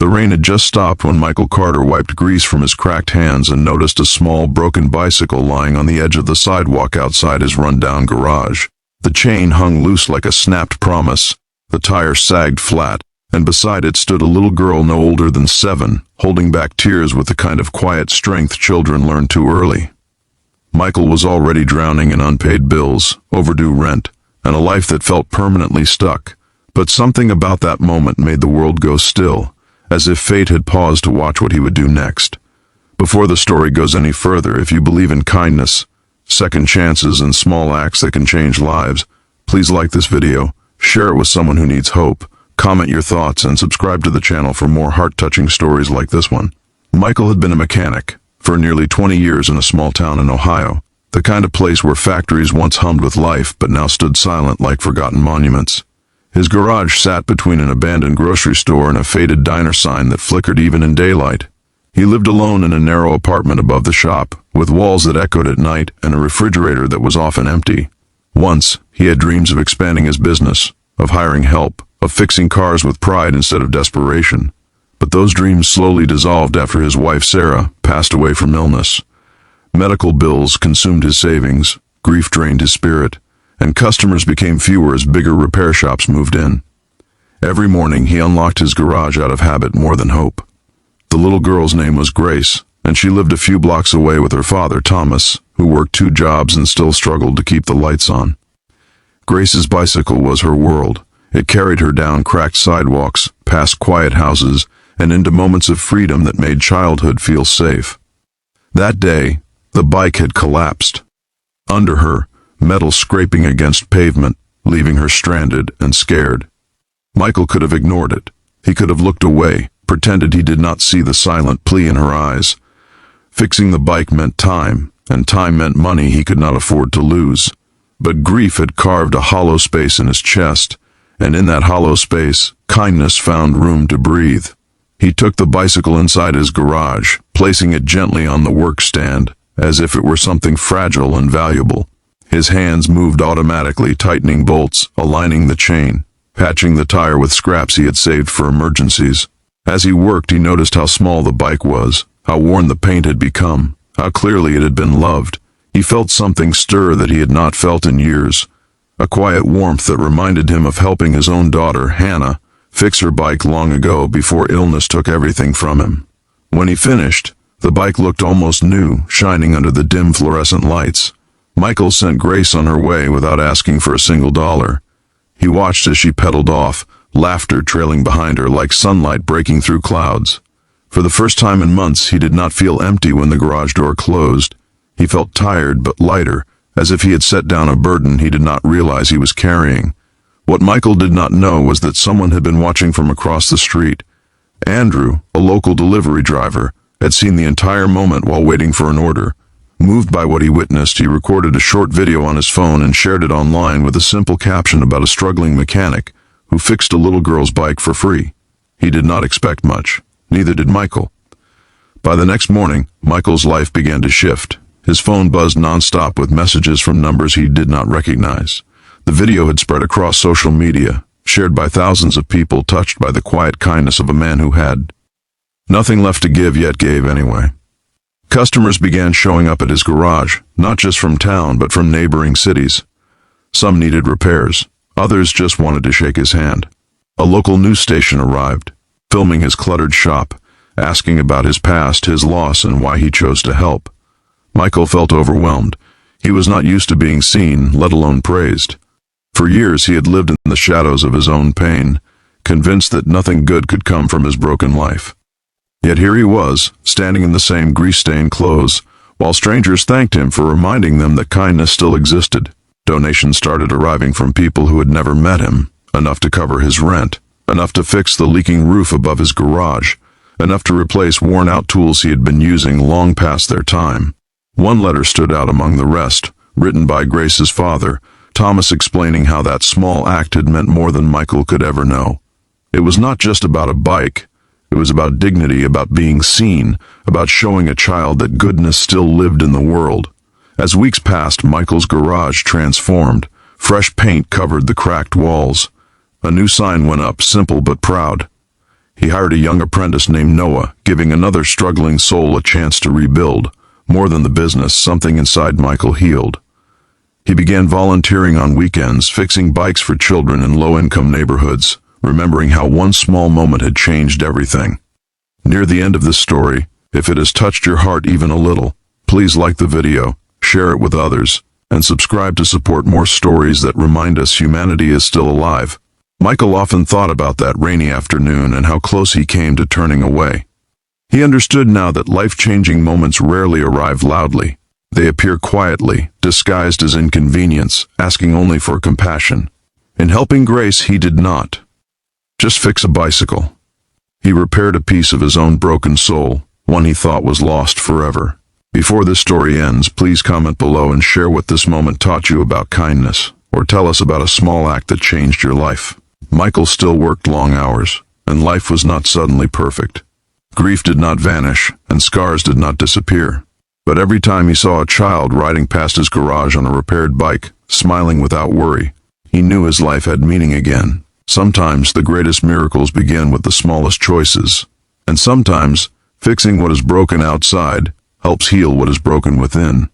The rain had just stopped when Michael Carter wiped grease from his cracked hands and noticed a small, broken bicycle lying on the edge of the sidewalk outside his run-down garage. The chain hung loose like a snapped promise, the tire sagged flat, and beside it stood a little girl no older than 7, holding back tears with the kind of quiet strength children learn too early. Michael was already drowning in unpaid bills, overdue rent, and a life that felt permanently stuck. But something about that moment made the world go still, as if fate had paused to watch what he would do next. Before the story goes any further, if you believe in kindness, second chances, and small acts that can change lives, please like this video, share it with someone who needs hope, comment your thoughts, and subscribe to the channel for more heart-touching stories like this one. Michael had been a mechanic for nearly 20 years in a small town in Ohio, the kind of place where factories once hummed with life but now stood silent like forgotten monuments. His garage sat between an abandoned grocery store and a faded diner sign that flickered even in daylight. He lived alone in a narrow apartment above the shop, with walls that echoed at night and a refrigerator that was often empty. Once, he had dreams of expanding his business, of hiring help, of fixing cars with pride instead of desperation. But those dreams slowly dissolved after his wife Sarah passed away from illness. Medical bills consumed his savings, grief drained his spirit, and customers became fewer as bigger repair shops moved in. Every morning he unlocked his garage out of habit more than hope. The little girl's name was Grace, and she lived a few blocks away with her father, Thomas, who worked 2 jobs and still struggled to keep the lights on. Grace's bicycle was her world. It carried her down cracked sidewalks, past quiet houses, and into moments of freedom that made childhood feel safe. That day, the bike had collapsed. Under her, metal scraping against pavement, leaving her stranded and scared. Michael could have ignored it. He could have looked away, pretended he did not see the silent plea in her eyes. Fixing the bike meant time, and time meant money he could not afford to lose. But grief had carved a hollow space in his chest, and in that hollow space, kindness found room to breathe. He took the bicycle inside his garage, placing it gently on the work stand, as if it were something fragile and valuable. His hands moved automatically, tightening bolts, aligning the chain, patching the tire with scraps he had saved for emergencies. As he worked, he noticed how small the bike was, how worn the paint had become, how clearly it had been loved. He felt something stir that he had not felt in years, a quiet warmth that reminded him of helping his own daughter, Hannah, fix her bike long ago before illness took everything from him. When he finished, the bike looked almost new, shining under the dim fluorescent lights. Michael sent Grace on her way without asking for a single dollar. He watched as she pedaled off, laughter trailing behind her like sunlight breaking through clouds. For the first time in months, he did not feel empty when the garage door closed. He felt tired but lighter, as if he had set down a burden he did not realize he was carrying. What Michael did not know was that someone had been watching from across the street. Andrew, a local delivery driver, had seen the entire moment while waiting for an order. Moved by what he witnessed, he recorded a short video on his phone and shared it online with a simple caption about a struggling mechanic who fixed a little girl's bike for free. He did not expect much. Neither did Michael. By the next morning, Michael's life began to shift. His phone buzzed nonstop with messages from numbers he did not recognize. The video had spread across social media, shared by thousands of people touched by the quiet kindness of a man who had nothing left to give yet gave anyway. Customers began showing up at his garage, not just from town but from neighboring cities. Some needed repairs. Others just wanted to shake his hand. A local news station arrived, filming his cluttered shop, asking about his past, his loss, and why he chose to help. Michael felt overwhelmed. He was not used to being seen, let alone praised. For years he had lived in the shadows of his own pain, convinced that nothing good could come from his broken life. Yet here he was, standing in the same grease-stained clothes, while strangers thanked him for reminding them that kindness still existed. Donations started arriving from people who had never met him, enough to cover his rent, enough to fix the leaking roof above his garage, enough to replace worn-out tools he had been using long past their time. One letter stood out among the rest, written by Grace's father, Thomas, explaining how that small act had meant more than Michael could ever know. It was not just about a bike. It was about dignity, about being seen, about showing a child that goodness still lived in the world. As weeks passed, Michael's garage transformed. Fresh paint covered the cracked walls. A new sign went up, simple but proud. He hired a young apprentice named Noah, giving another struggling soul a chance to rebuild. More than the business, something inside Michael healed. He began volunteering on weekends, fixing bikes for children in low-income neighborhoods, remembering how one small moment had changed everything. Near the end of this story, if it has touched your heart even a little, please like the video, share it with others, and subscribe to support more stories that remind us humanity is still alive. Michael often thought about that rainy afternoon and how close he came to turning away. He understood now that life-changing moments rarely arrive loudly. They appear quietly, disguised as inconvenience, asking only for compassion. In helping Grace, he did not just fix a bicycle. He repaired a piece of his own broken soul, one he thought was lost forever. Before this story ends, please comment below and share what this moment taught you about kindness, or tell us about a small act that changed your life. Michael still worked long hours, and life was not suddenly perfect. Grief did not vanish, and scars did not disappear. But every time he saw a child riding past his garage on a repaired bike, smiling without worry, he knew his life had meaning again. Sometimes the greatest miracles begin with the smallest choices, and sometimes fixing what is broken outside helps heal what is broken within.